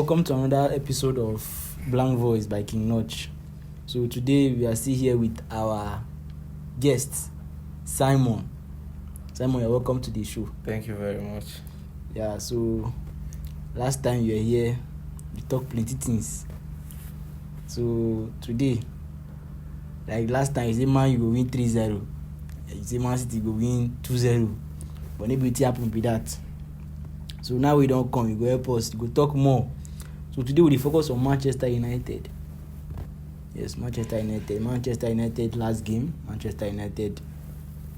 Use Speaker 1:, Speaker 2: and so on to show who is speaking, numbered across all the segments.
Speaker 1: welcome to another episode of Blank Voice by King Notch. So today we are still here with our guest, Simon. Simon, you're welcome to the show.
Speaker 2: Thank you very much.
Speaker 1: Yeah, so last time you were here, we talked plenty things. So today, like last time, you say Man you go win 3-0. You say Man City go win 2-0. But maybe it happen with that. So now we don't come, you go help us, you go talk more. So today we focus on Manchester United. Yes, Manchester United. Manchester United last game. Manchester United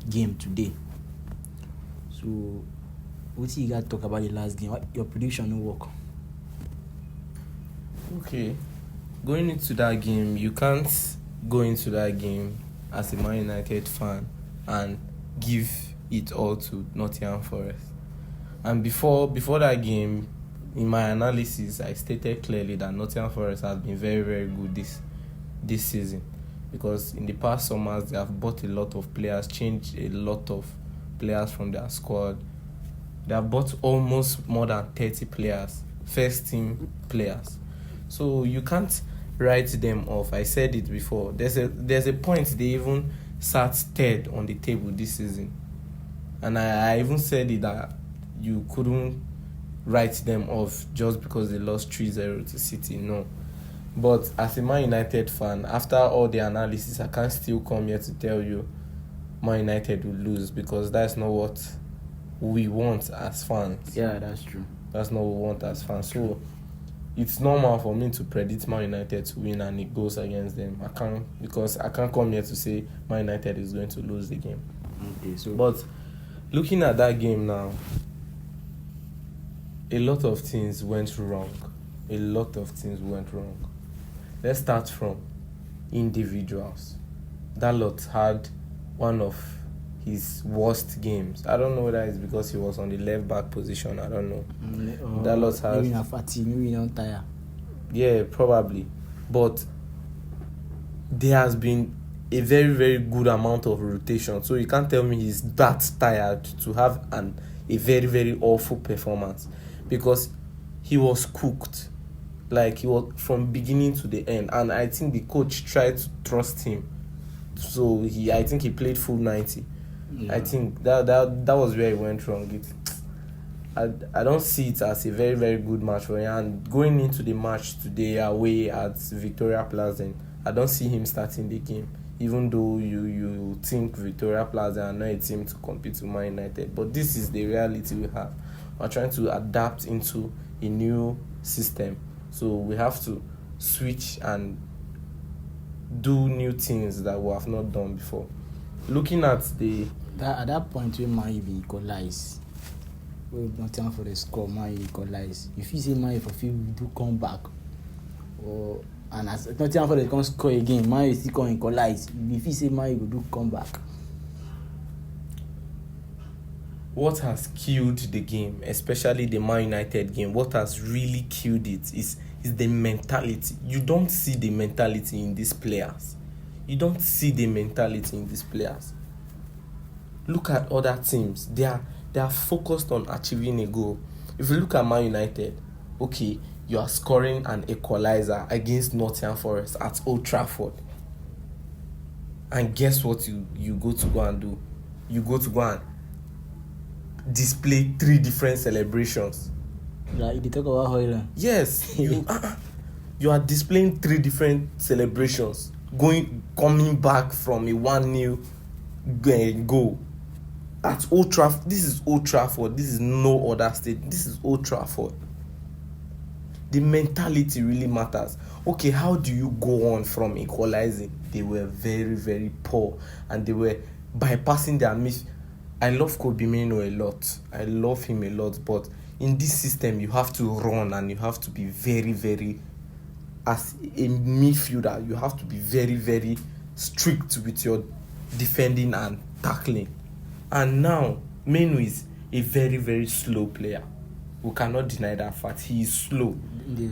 Speaker 1: game today. So what you got to talk about the last game? What your prediction will work?
Speaker 2: Okay. Going into that game, you can't go into that game as a Man United fan and give it all to Nottingham Forest. And before that game, in my analysis, I stated clearly that Nottingham Forest has been very, very good this season. Because in the past summers, they have bought a lot of players, changed a lot of players from their squad. They have bought almost more than 30 players, first team players. So you can't write them off. I said it before. There's a point they even sat third on the table this season. And I even said it that you couldn't write them off just because they lost 3-0 to City. No. But as a Man United fan, after all the analysis, I can't still come here to tell you Man United will lose, because that's not what we want as fans.
Speaker 1: Yeah, that's true.
Speaker 2: That's not what we want as fans. So it's normal for me to predict Man United to win and it goes against them. I can't come here to say Man United is going to lose the game.
Speaker 1: Okay, so
Speaker 2: But looking at that game now, a lot of things went wrong. Let's start from individuals. Dalot had one of his worst games. I don't know whether it's because he was on the left back position. I don't know. Dalot has...
Speaker 1: Maybe fatty, maybe not tired.
Speaker 2: Yeah, probably. But there has been a very, very good amount of rotation. So you can't tell me he's that tired to have a very, very awful performance. Because he was cooked. Like, he was from beginning to the end. And I think the coach tried to trust him. So I think he played full 90. Yeah. I think that was where he went wrong. I don't see it as a very, very good match for him. And going into the match today away at Victoria Plaza, I don't see him starting the game. Even though you think Victoria Plaza are not a team to compete with Man United. But this is the reality we have. We're trying to adapt into a new system. So we have to switch and do new things that we have not done before. Looking at
Speaker 1: at that point when Man U equalize, we not time for the score, Man U equalize. If you say Man U for few do come back, and as not time for the come score again, Man U still come equalize. If you say Man U do come back.
Speaker 2: What has killed the game, especially the Man United game, what has really killed it is the mentality. You don't see the mentality in these players. Look at other teams. They are focused on achieving a goal. If you look at Man United, okay, you are scoring an equalizer against Nottingham Forest at Old Trafford. And guess what you go to go and do? You go to go and display 3 different celebrations.
Speaker 1: Like, they talk about Hoyland.
Speaker 2: Yes, you are displaying 3 different celebrations, coming back from a 1-0 goal at Old Trafford. This is Old Trafford. This is no other state. This is Old Trafford. The mentality really matters. Okay, how do you go on from equalizing? They were very, very poor, and they were bypassing their miss. I love Kobe Mainoo a lot. I love him a lot. But in this system, you have to run and you have to be very, very, as a midfielder, you have to be very, very strict with your defending and tackling. And now, Mainoo is a very, very slow player. We cannot deny that fact. He is slow.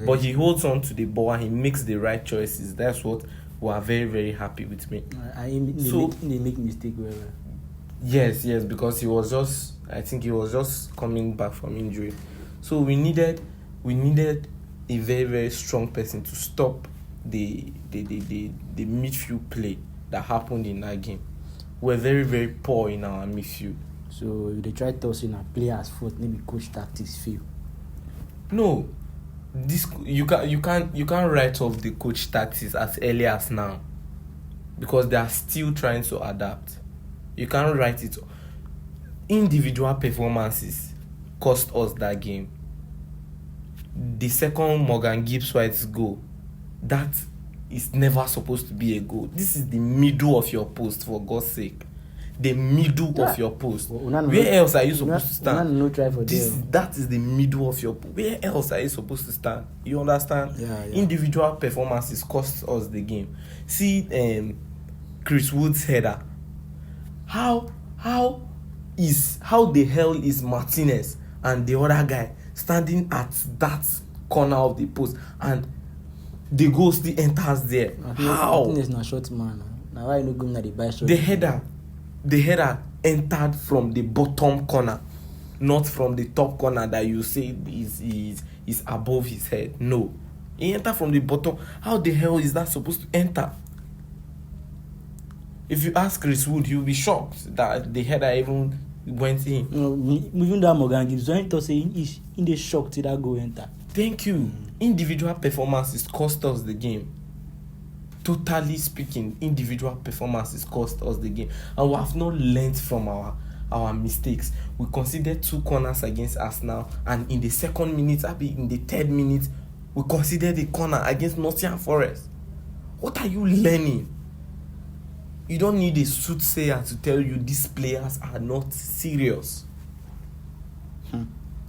Speaker 2: But he holds on to the ball and he makes the right choices. That's what we are very, very happy with me.
Speaker 1: They make mistake well.
Speaker 2: Yes, because he was just coming back from injury. So we needed a very, very strong person to stop the midfield play that happened in that game. We're very, very poor in our midfield.
Speaker 1: So they try tossing a player's foot, maybe coach tactics fail.
Speaker 2: No, this you can't write off the coach tactics as early as now, because they are still trying to adapt. You can't write it. Individual performances cost us that game. The second Morgan Gibbs White's goal, that is never supposed to be a goal. This is the middle of your post, for God's sake. The middle of your post. Where else are you supposed to stand? That is the middle of your post. Where else are you supposed to stand? You understand?
Speaker 1: Yeah.
Speaker 2: Individual performances cost us the game. See, Chris Wood's header. How the hell is Martinez and the other guy standing at that corner of the post and the goal still enters there? How?
Speaker 1: Martinez is not short man. Now why you not going at the by shot?
Speaker 2: The header entered from the bottom corner, not from the top corner that you say is above his head. No, he entered from the bottom. How the hell is that supposed to enter? If you ask Chris Wood, you'll be shocked that the header even went in.
Speaker 1: Even that Morgan Gibbs, when to say in the shock till that goal enter.
Speaker 2: Thank you. Individual performances cost us the game. Totally speaking, individual performances cost us the game, and we have not learned from our mistakes. We conceded 2 corners against Arsenal, and in the second minute, in the third minute, we conceded a corner against Nottingham Forest. What are you learning? You don't need a soothsayer to tell you these players are not serious.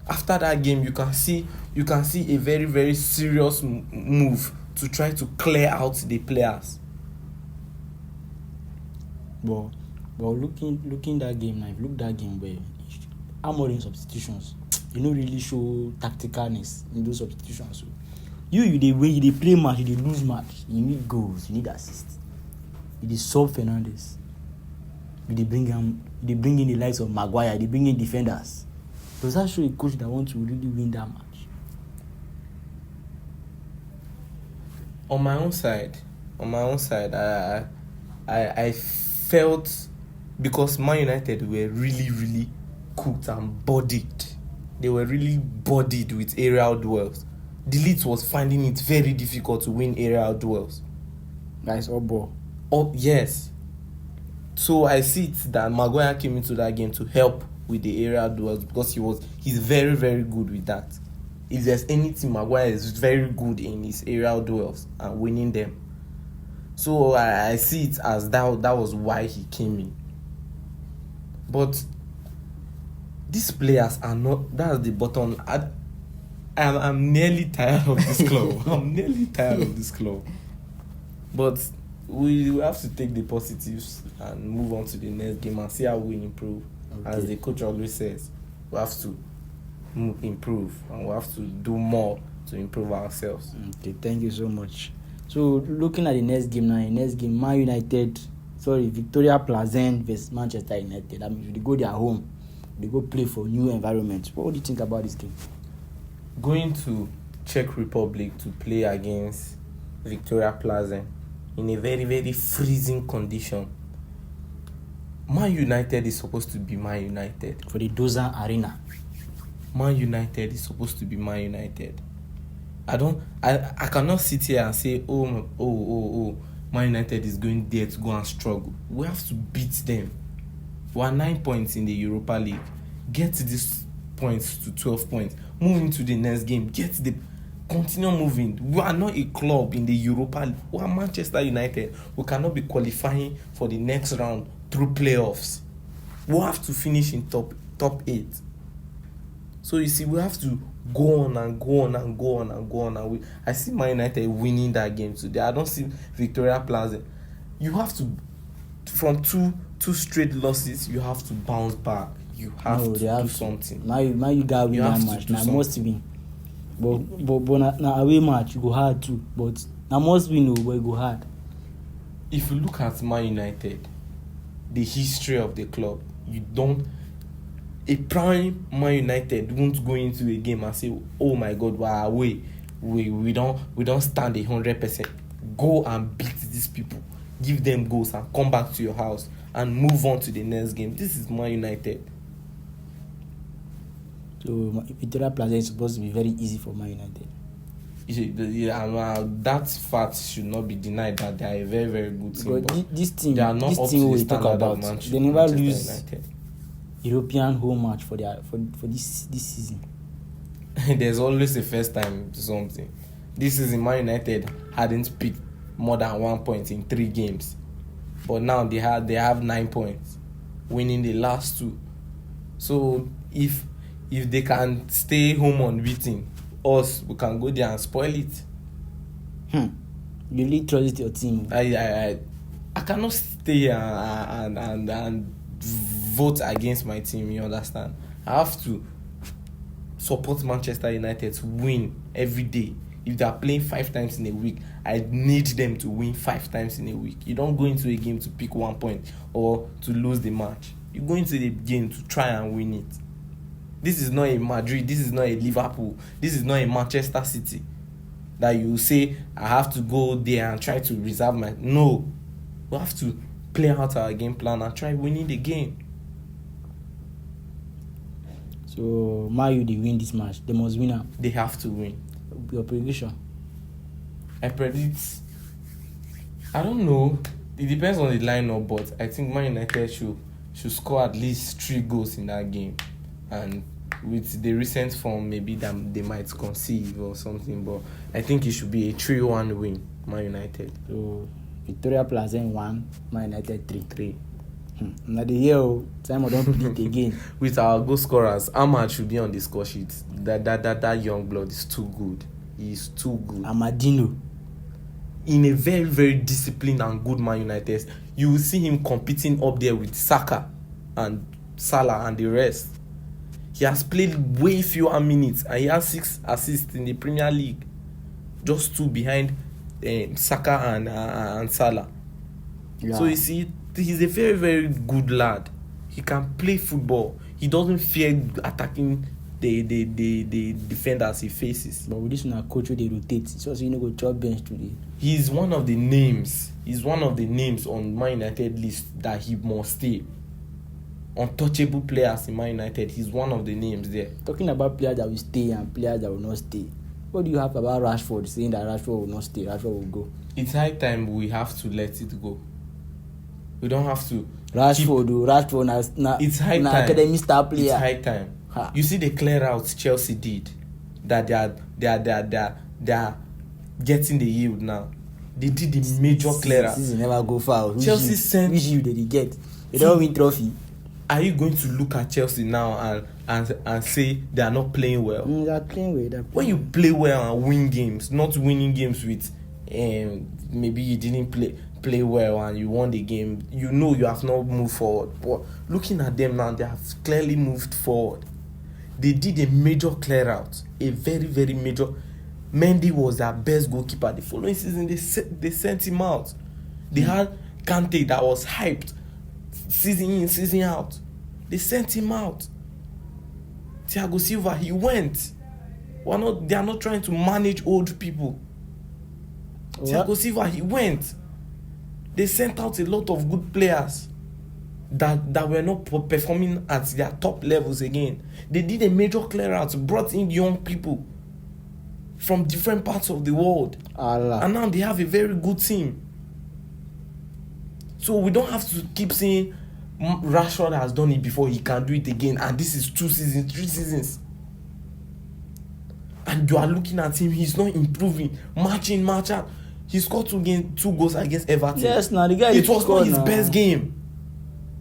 Speaker 2: After that game, you can see a very, very serious move to try to clear out the players.
Speaker 1: But looking that game now, if you look that game where Amorim substitutions, you don't really show tacticalness in those substitutions. So you they play match, you lose match, you need goals, you need assists. You sub Fernandes. You bring in the likes of Maguire, they bring in defenders. Does that show a coach that wants to really win that match?
Speaker 2: On my own side, I felt, because Man United were really, really cooked and bodied. They were really bodied with aerial duels. The Leeds was finding it very difficult to win aerial duels.
Speaker 1: That's all ball.
Speaker 2: Oh yes. So I see it that Maguire came into that game to help with the aerial duels, because he's very, very good with that. If there's anything, Maguire is very good in his aerial duels and winning them. So I see it as that was why he came in. But these players are not. That's the bottom. I'm nearly tired of this club. But we have to take the positives and move on to the next game and see how we improve. Okay. As the coach always says, we have to improve and we have to do more to improve ourselves.
Speaker 1: Okay, thank you so much. So looking at the next game now, Victoria Pleasant versus Manchester United. That means if they go their home, they go play for new environment. What do you think about this game?
Speaker 2: Going to Czech Republic to play against Victoria Pleasant in a very, very freezing condition. Man United is supposed to be Man United.
Speaker 1: For the Dozan Arena.
Speaker 2: Man United is supposed to be Man United. I cannot sit here and say, oh, Man United is going there to go and struggle. We have to beat them. We are 9 points in the Europa League. Get these points to 12 points. Move into the next game. Continue moving. We are not a club in the Europa League. We are Manchester United. We cannot be qualifying for the next round through playoffs. We have to finish in top 8. So you see, we have to go on and go on and go on and go on. I see Man United winning that game today. I don't see Victoria Pleasant. You have to, from two straight losses, you have to bounce back. You have to do something.
Speaker 1: Now you got win that match. Now must win. But now away match you go hard too. But now must win, but you go hard.
Speaker 2: If you look at Man United, the history of the club, a prime Man United won't go into a game and say, oh my God, we're away. we don't stand 100%. Go and beat these people, give them goals, and come back to your house and move on to the next game. This is Man United.
Speaker 1: So Victoria Plaza is supposed to be very easy for Man United.
Speaker 2: That fact should not be denied, that they are a very, very good team.
Speaker 1: But this team,
Speaker 2: they are not up to the standard of Manchester.
Speaker 1: They never lose
Speaker 2: United.
Speaker 1: European home match for this season.
Speaker 2: There's always a first time to something. This season, Man United hadn't picked more than 1 point in 3 games, but now they have 9 points, winning the last 2. So if they can stay home unbeaten, us, we can go there and spoil it.
Speaker 1: You really trust your team?
Speaker 2: I cannot stay here and vote against my team. You understand? I have to support Manchester United to win every day. If they are playing 5 times in a week, I need them to win 5 times in a week. You don't go into a game to pick 1 point or to lose the match. You go into the game to try and win it. This is not a Madrid. This is not a Liverpool. This is not a Manchester City that you say, I have to go there and try to reserve my... No. We have to play out our game plan and try winning the game.
Speaker 1: So, Man U, they win this match. They must win.
Speaker 2: They have to win.
Speaker 1: Your prediction?
Speaker 2: I predict... I don't know. It depends on the lineup, but I think Man United should score at least 3 goals in that game. And with the recent form, maybe they might conceive or something. But I think it should be a 3-1 win, Man United.
Speaker 1: So, Victoria Plaza 1, Man United 3. Now the year time I don't predict again.
Speaker 2: With our goal scorers, Ahmad should be on the score sheet. That young blood is too good. He is too good.
Speaker 1: Amadino.
Speaker 2: In a very, very disciplined and good Man United, you will see him competing up there with Saka and Salah and the rest. He has played way fewer minutes and he has 6 assists in the Premier League. Just 2 behind Saka and Salah. Yeah. So you see, he's a very, very good lad. He can play football. He doesn't fear attacking the defenders he faces.
Speaker 1: But with this one, coach, they rotate. So you know, go chop bench today.
Speaker 2: He's one of the names. He's one of the names on Man United list that he must stay. Untouchable players in Man United. He's one of the names there.
Speaker 1: Talking about players that will stay and players that will not stay. What do you have about Rashford saying that Rashford will not stay? Rashford will go.
Speaker 2: It's high time we have to let it go. We don't have to.
Speaker 1: Rashford
Speaker 2: it's high time.
Speaker 1: Academy star player.
Speaker 2: It's high time. You see the clear outs Chelsea did, that they are getting the yield now. They did the major clear out.
Speaker 1: Season never go far.
Speaker 2: Chelsea sent.
Speaker 1: Which yield did they get? They don't win trophy.
Speaker 2: Are you going to look at Chelsea now and say they are not playing well?
Speaker 1: They are playing well.
Speaker 2: When you play well and win games, not winning games with maybe you didn't play well and you won the game, you know you have not moved forward. But looking at them now, they have clearly moved forward. They did a major clear out, a very, very major. Mendy was their best goalkeeper. The following season, they sent him out. They had Kante that was hyped season in, season out. They sent him out. Thiago Silva, he went. They are not trying to manage old people. Thiago Silva, he went. They sent out a lot of good players that were not performing at their top levels again. They did a major clear out, brought in young people from different parts of the world. And now they have a very good team. So we don't have to keep saying Rashford has done it before, he can do it again, and this is 2 seasons, 3 seasons. And you are looking at him, he's not improving. Match in, match out. He scored 2 goals against Everton.
Speaker 1: Yes, now the guy.
Speaker 2: It was not his best game.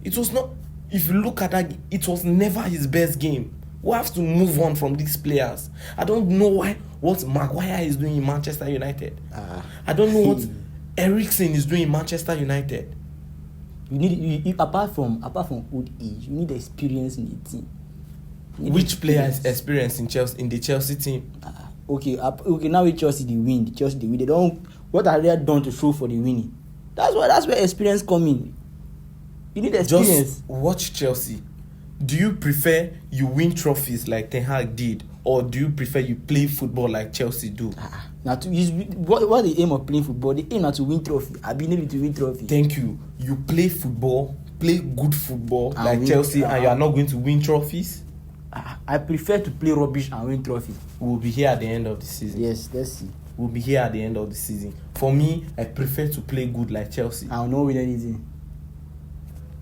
Speaker 2: It was not. If you look at that, it was never his best game. We have to move on from these players. I don't know what Maguire is doing in Manchester United. I don't know what Eriksen is doing in Manchester United.
Speaker 1: You need apart from old age, you need experience in the team.
Speaker 2: Which player is experienced in the Chelsea team?
Speaker 1: Okay. Now with Chelsea they win. They don't. What are they done to show for the winning? That's where experience come in. You need experience.
Speaker 2: Just watch Chelsea. Do you prefer you win trophies like Ten Hag did, or do you prefer you play football like Chelsea do?
Speaker 1: Now to use what the aim of playing football? The aim is to win trophy. I've been able to win trophy.
Speaker 2: Thank you. You play football, play good football like Chelsea, and you are not going to win trophies.
Speaker 1: I prefer to play rubbish and win trophy.
Speaker 2: We'll be here at the end of the season.
Speaker 1: Yes, let's see.
Speaker 2: We'll be here at the end of the season. For me, I prefer to play good like Chelsea.
Speaker 1: I will not win anything.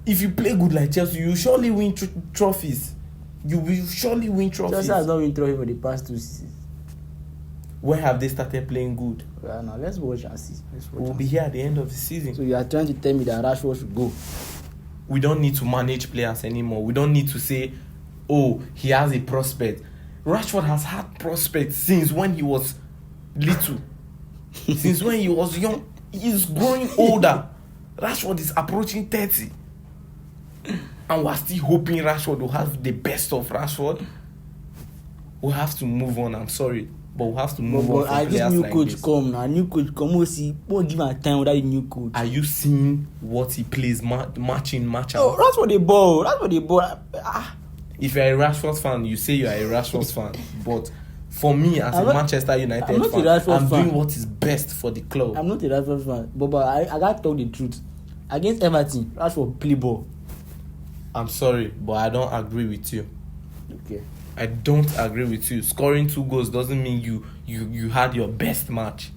Speaker 2: If you play good like Chelsea, you surely win trophies. You will surely win trophies.
Speaker 1: Chelsea has not win trophy for the past 2 seasons.
Speaker 2: When have they started playing good?
Speaker 1: Well, now let's watch and see.
Speaker 2: We'll be here at the end of the season.
Speaker 1: So you are trying to tell me that Rashford should go?
Speaker 2: We don't need to manage players anymore. We don't need to say, oh, he has a prospect. Rashford has had prospects since when he was little. Since when he was young. He's growing older. Rashford is approaching 30. And we're still hoping Rashford will have the best of Rashford. We have to move on. I'm sorry. But we have to move on from players
Speaker 1: new
Speaker 2: like
Speaker 1: coach
Speaker 2: this.
Speaker 1: come now. New coach come. We'll see. We'll give him time without the new coach.
Speaker 2: Are you seeing what he plays match in, match out?
Speaker 1: Oh, that's what they ball.
Speaker 2: If you're a Rashford fan, you say you are a Rashford fan. But for me, as a Manchester United fan, I'm doing what is best for the club.
Speaker 1: I'm not a Rashford fan. But I got to talk the truth. Against Everton, Rashford play ball.
Speaker 2: I'm sorry, but I don't agree with you.
Speaker 1: Okay.
Speaker 2: I don't agree with you. Scoring 2 goals doesn't mean you had your best match.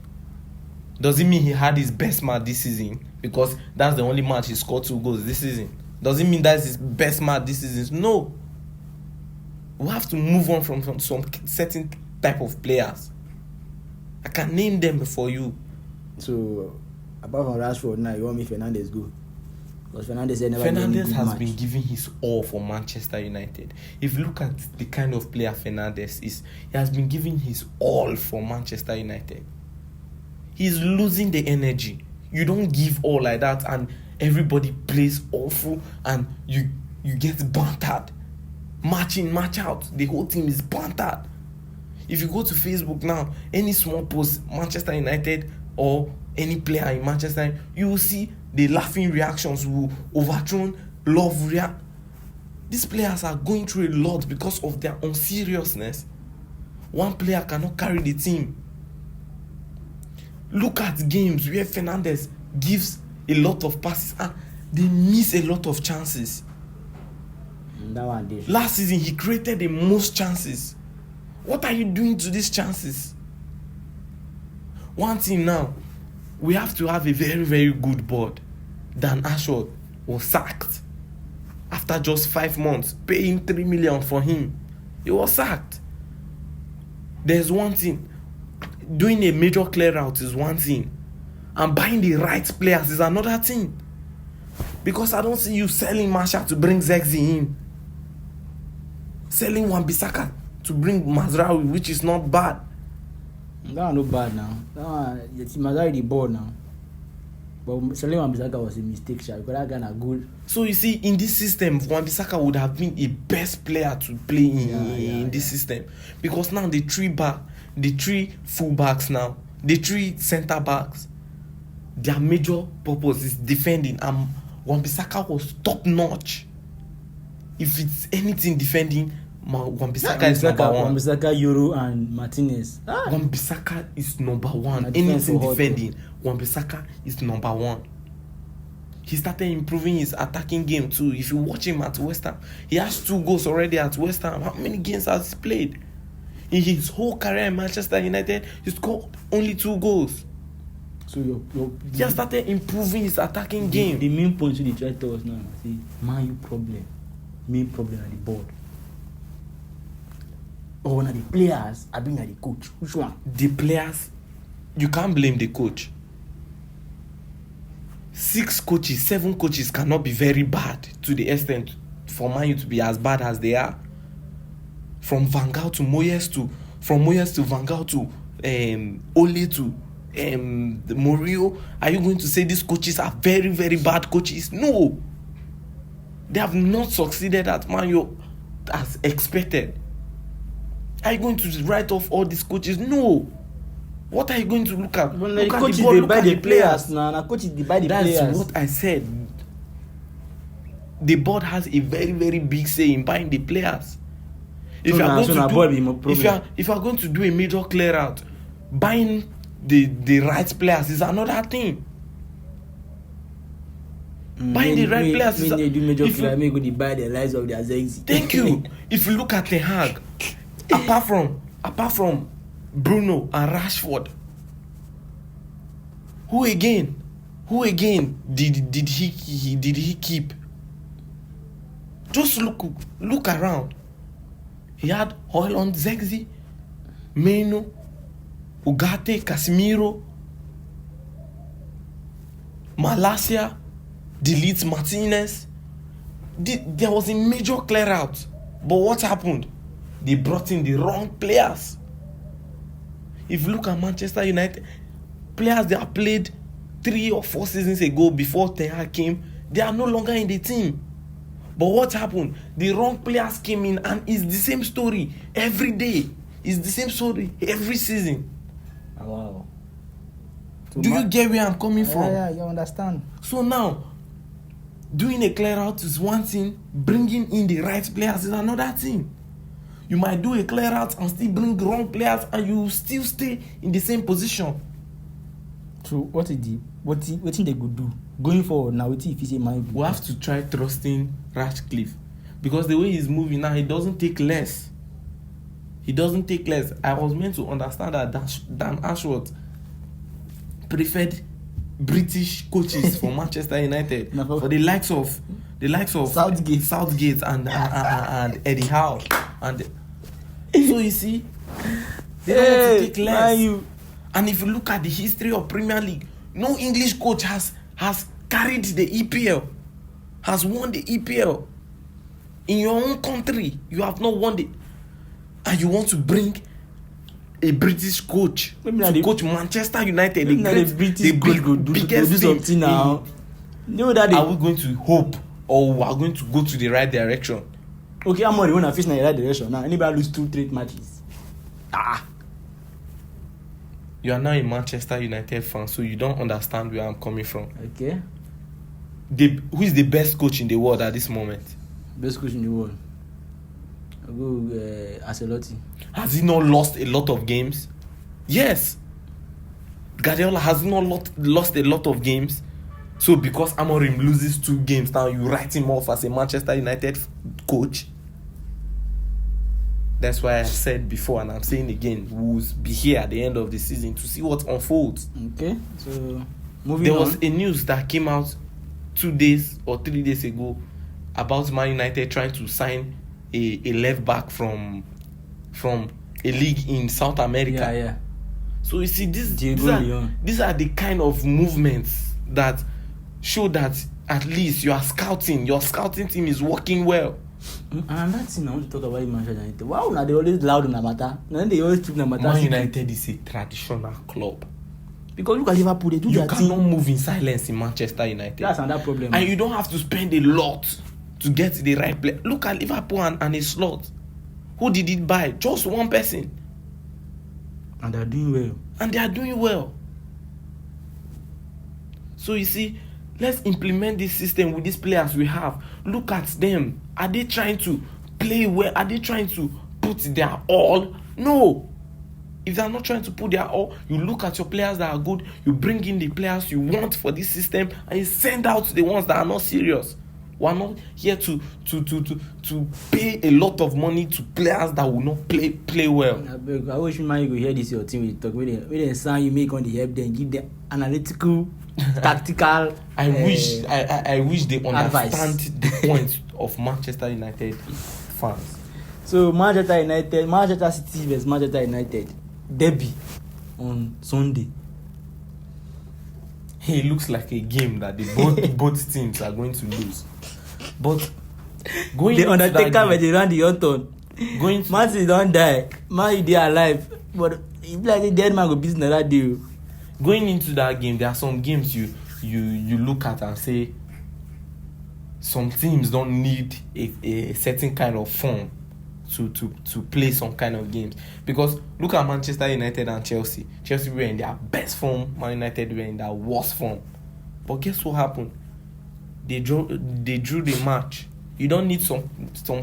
Speaker 2: Doesn't mean he had his best match this season, because that's the only match he scored 2 goals this season. Doesn't mean that's his best match this season. No. We have to move on from some certain type of players. I can name them for you.
Speaker 1: So, apart from Rashford now, you want me Fernandes go? Because
Speaker 2: Fernandes has been giving his all for Manchester United. If you look at the kind of player Fernandes is, he has been giving his all for Manchester United. He's losing the energy. You don't give all like that and everybody plays awful and you get bantered. Match in, match out. The whole team is bantered. If you go to Facebook now, any small post, Manchester United or any player in Manchester, you will see the laughing reactions will overthrown love react. These players are going through a lot because of their unseriousness. One player cannot carry the team. Look at games where Fernandes gives a lot of passes and they miss a lot of chances.
Speaker 1: That one did.
Speaker 2: Last season, he created the most chances. What are you doing to these chances? One thing now, we have to have a very, very good board. Dan Ashworth was sacked after just 5 months, paying 3 million for him. He was sacked. There's one thing. Doing a major clear out is one thing. And buying the right players is another thing. Because I don't see you selling Marshall to bring Zexi in. Selling Wan-Bissaka to bring Mazraoui, which is not bad.
Speaker 1: That one not bad now. That one, Mazraoui the ball now. But selling Wan-Bissaka was a mistake, because that guy is good.
Speaker 2: So you see, in this system, Wan-Bissaka would have been a best player to play in this system. Because now the 3 full backs now, the 3 centre backs, their major purpose is defending. And Wan-Bissaka was top notch. If it's anything defending, Wan-Bissaka is number 1.
Speaker 1: Wan-Bissaka, Euro, and Martinez.
Speaker 2: Wan-Bissaka is number 1. Anything defending, Wan-Bissaka is number 1. He started improving his attacking game too. If you watch him at West Ham, he has 2 goals already at West Ham. How many games has he played? In his whole career in Manchester United, he scored only 2 goals.
Speaker 1: So
Speaker 2: he has started improving his attacking game.
Speaker 1: The main point you try to tell us now, see, main problem at the board. Or one of the players are being at the coach. Which one?
Speaker 2: The players, you can't blame the coach. 6 coaches, 7 coaches cannot be very bad to the extent for Man U to be as bad as they are. From Van Gaal to Moyes from Moyes to Van Gaal to Ole to Mourinho. Are you going to say these coaches are very, very bad coaches? No. They have not succeeded at Man U as expected. Are you going to write off all these coaches? No. What are you going to look at?
Speaker 1: Well,
Speaker 2: look
Speaker 1: the
Speaker 2: at
Speaker 1: coaches,
Speaker 2: the ball,
Speaker 1: they
Speaker 2: look
Speaker 1: buy
Speaker 2: at
Speaker 1: the
Speaker 2: the
Speaker 1: players now. The coaches, they buy the players.
Speaker 2: That's what I said. The board has a very, very big say in buying the players. If you are going
Speaker 1: if
Speaker 2: you are going to do a major clear out, buying the right players is another thing. Buying the right players is
Speaker 1: do major clear. Go to buy the lives of their Zexi.
Speaker 2: Thank you. If you look at Ten Hag, apart from Bruno and Rashford, who again did he keep? Just look around. He had Højlund, Zexi, Meno, Ugarte, Casemiro, Malacia, Delete Martinez. There was a major clear out. But what happened? They brought in the wrong players. If you look at Manchester United, players that played 3 or 4 seasons ago before Ten Hag came, they are no longer in the team. But what happened? The wrong players came in, and it's the same story every day. It's the same story every season.
Speaker 1: Wow.
Speaker 2: Do you get where I'm coming from?
Speaker 1: Yeah, you understand.
Speaker 2: So now, doing a clear out is one thing, bringing in the right players is another thing. You might do a clear out and still bring the wrong players, and you still stay in the same position.
Speaker 1: So what they could do going forward now? What if you say
Speaker 2: we have to try trusting Ratcliffe, because the way he's moving now, he doesn't take less. I was meant to understand that Dan Ashworth preferred British coaches for Manchester United, for the likes of Southgate and Eddie Howe, and so you see, they don't want to take less. And if you look at the history of Premier League, no English coach has carried the EPL, has won the EPL. In your own country, you have not won it, and you want to bring a British coach to coach Manchester United, the biggest team now. Are we going to hope, or we are going to go to the right direction?
Speaker 1: Okay, I'm already going to face in the right direction now. Anybody lose 2-3 matches?
Speaker 2: You are now a Manchester United fan, so you don't understand where I'm coming from.
Speaker 1: Okay.
Speaker 2: Who is the best coach in the world at this moment?
Speaker 1: Best coach in the world? I'll go Ancelotti.
Speaker 2: Has he not lost a lot of games? Yes. Guardiola has not lost a lot of games. So because Amorim loses 2 games, now you write him off as a Manchester United coach? That's why I said before, and I'm saying again, we'll be here at the end of the season to see what unfolds.
Speaker 1: Okay, so moving on.
Speaker 2: There was a news that came out 2 days or 3 days ago about Man United trying to sign a left back from a league in South America.
Speaker 1: Yeah.
Speaker 2: So you see, these are the kind of movements that show that at least your scouting team is working well.
Speaker 1: And that's thing I want to talk about Manchester United. Wow, now they always loud on the matter. Now they always keep the matter.
Speaker 2: Man United is a traditional club.
Speaker 1: Because look at Liverpool, they do their thing.
Speaker 2: You cannot move in silence in Manchester United.
Speaker 1: That's another problem.
Speaker 2: And you don't have to spend a lot to get the right player. Look at Liverpool and a slot. Who did it by? Just one person.
Speaker 1: And they are doing well.
Speaker 2: So you see, let's implement this system with these players we have. Look at them. Are they trying to play well? Are they trying to put their all? No. If they are not trying to put their all, you look at your players that are good, you bring in the players you want for this system, and you send out the ones that are not serious. We are not here to pay a lot of money to players that will not play well.
Speaker 1: I wish you go hear this your team with talk. When they sound you make on the help, then give them analytical, tactical.
Speaker 2: I wish they understand
Speaker 1: advice.
Speaker 2: The point of Manchester United fans.
Speaker 1: So Manchester City vs Manchester United derby on Sunday.
Speaker 2: It looks like a game that both teams are going to lose. But going
Speaker 1: the Undertaker when they ran the Orton. Man City don't die. Man they are alive. But if like the dead man go beat another deal.
Speaker 2: Going into that game, there are some games you look at and say some teams don't need a certain kind of form to play some kind of games. Because look at Manchester United and Chelsea. Chelsea were in their best form, Man United were in their worst form. But guess what happened? They drew the match. You don't need some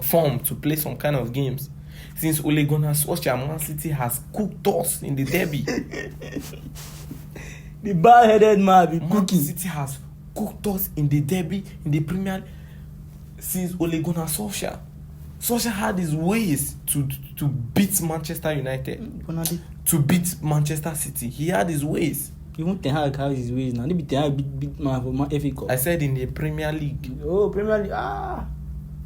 Speaker 2: form to play some kind of games. Since Ole Gunnar Solskjaer, Man City has cooked us in the derby.
Speaker 1: The bald-headed man be
Speaker 2: Man
Speaker 1: cooking.
Speaker 2: City has cooked us in the derby, in the Premier League. Since Ole Gunnar Solskjaer. Solskjaer had his ways to beat Manchester United. To beat Manchester City. He had his ways.
Speaker 1: Even Ten Hag has his ways now. They be Ten Hag beat man for FA Cup.
Speaker 2: I said in the Premier League.
Speaker 1: Oh, Premier League. I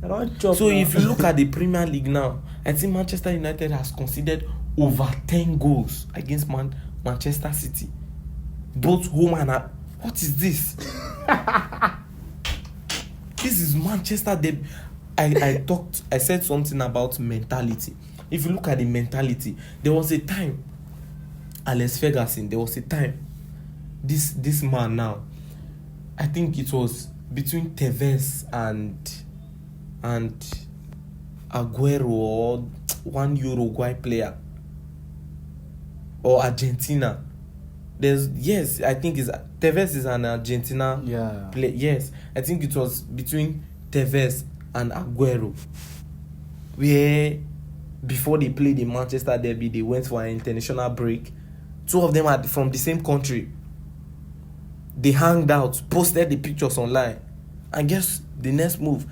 Speaker 1: don't chop.
Speaker 2: So
Speaker 1: now.
Speaker 2: if you look at the Premier League now, I think Manchester United has conceded over 10 goals against Manchester City. Both home and at. What is this? This is Manchester derby. I said something about mentality. If you look at the mentality, there was a time, Alex Ferguson, there was a time, this man now, I think it was between Tevez and Aguero, or one Uruguay player, or Argentina. I think Tevez is an Argentina player. Yes, I think it was between Tevez and Aguero, where before they played the Manchester derby, they went for an international break. Two of them are from the same country. They hanged out, posted the pictures online, and guess the next move,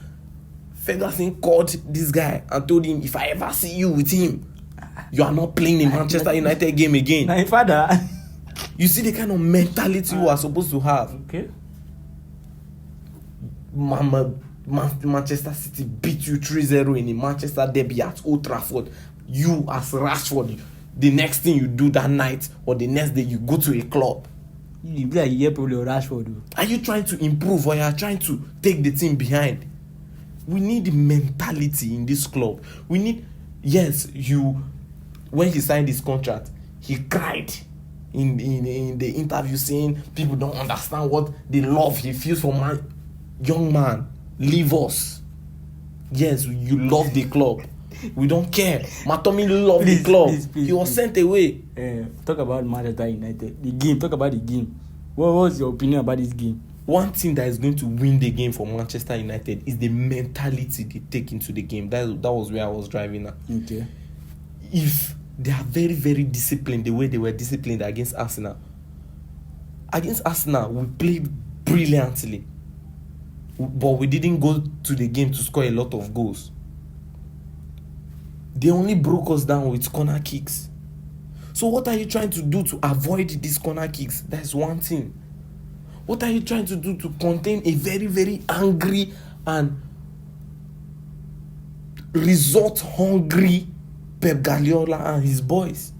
Speaker 2: Ferguson called this guy and told him, if I ever see you with him, you are not playing the Manchester United game again.
Speaker 1: My father.
Speaker 2: You see the kind of mentality you are supposed to have.
Speaker 1: Okay.
Speaker 2: Manchester City beat you 3-0 in the Manchester derby at Old Trafford. You as Rashford, the next thing you do that night or the next day, you go to a club.
Speaker 1: You be like, yeah, probably Rashford.
Speaker 2: Are you trying to improve, or you are trying to take the team behind? We need mentality in this club. We need, when he signed his contract, he cried in the interview saying people don't understand what the love he feels for my young man. Leave us. Yes, you love the club. We don't care. Matomi loved the club. Please, he was sent away.
Speaker 1: Talk about Manchester United. The game. Talk about the game. What was your opinion about this game?
Speaker 2: One thing that is going to win the game for Manchester United is the mentality they take into the game. That was where I was driving at.
Speaker 1: Okay.
Speaker 2: If they are very, very disciplined the way they were disciplined against Arsenal. Against Arsenal, we played brilliantly. But we didn't go to the game to score a lot of goals. They only broke us down with corner kicks. So what are you trying to do to avoid these corner kicks? That's one thing. What are you trying to do to contain a very, very angry and result-hungry Pep Guardiola and his boys?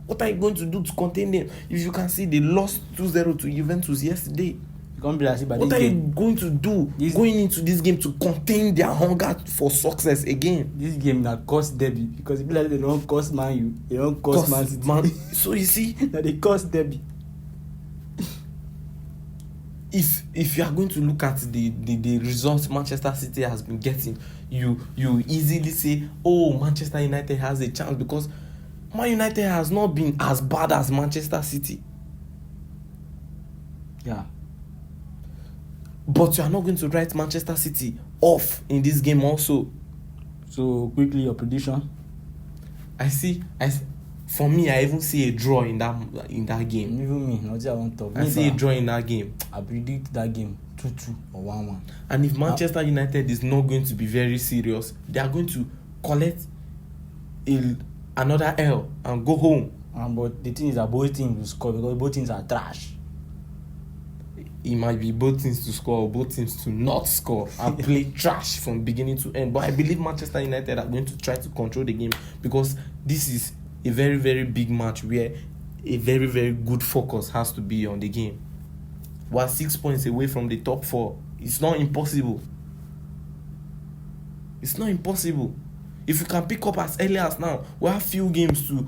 Speaker 2: What are you going to do to contain them? If you can see, they lost 2-0 to Juventus yesterday. What are you going to do going into this game to contain their hunger for success again?
Speaker 1: This game that cost derby, because if they don't cost Man U, they don't cost Man City.
Speaker 2: So you see
Speaker 1: that they cost derby.
Speaker 2: If you are going to look at the results Manchester City has been getting, you easily say, oh, Manchester United has a chance, because Man United has not been as bad as Manchester City.
Speaker 1: Yeah.
Speaker 2: But you are not going to write Manchester City off in this game also.
Speaker 1: So quickly, your prediction?
Speaker 2: For me, I even see a draw in that game.
Speaker 1: Even me, not I want to.
Speaker 2: I see a draw in that game.
Speaker 1: I predict that game 2-2 or 1-1.
Speaker 2: And if Manchester United is not going to be very serious, they are going to collect another L and go home.
Speaker 1: But the thing is that both teams will score, because both teams are trash.
Speaker 2: It might be both teams to score or both teams to not score and play trash from beginning to end. But I believe Manchester United are going to try to control the game, because this is a very, very big match where a very, very good focus has to be on the game. We're 6 points away from the top 4. It's not impossible. It's not impossible. If you can pick up as early as now, we have few games to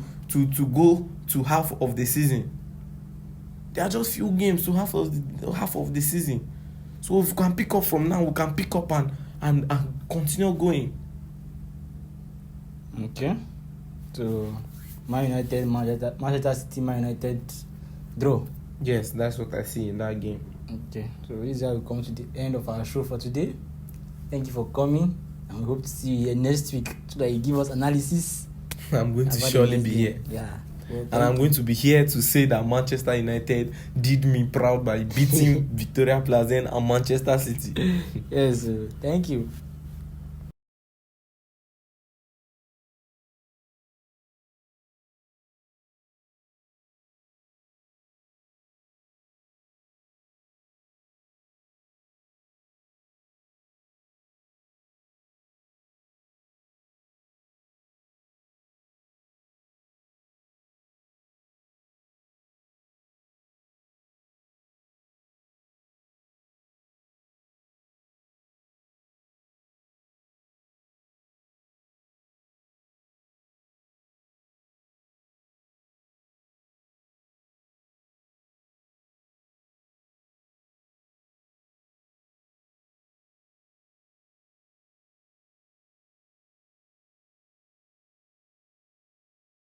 Speaker 2: go to half of the season. There are just few games to half of the season. So if we can pick up from now, we can pick up and continue going.
Speaker 1: Okay. So Manchester City, Man United draw.
Speaker 2: Yes, that's what I see in that game.
Speaker 1: Okay. So this is how we come to the end of our show for today. Thank you for coming. And we hope to see you here next week so that you give us analysis.
Speaker 2: I'm going to
Speaker 1: about the
Speaker 2: surely
Speaker 1: next
Speaker 2: be
Speaker 1: game.
Speaker 2: here.
Speaker 1: Yeah. Well,
Speaker 2: And I'm going to be here to say that Manchester United did me proud by beating Victoria Plazen and Manchester City.
Speaker 1: Yes, thank you.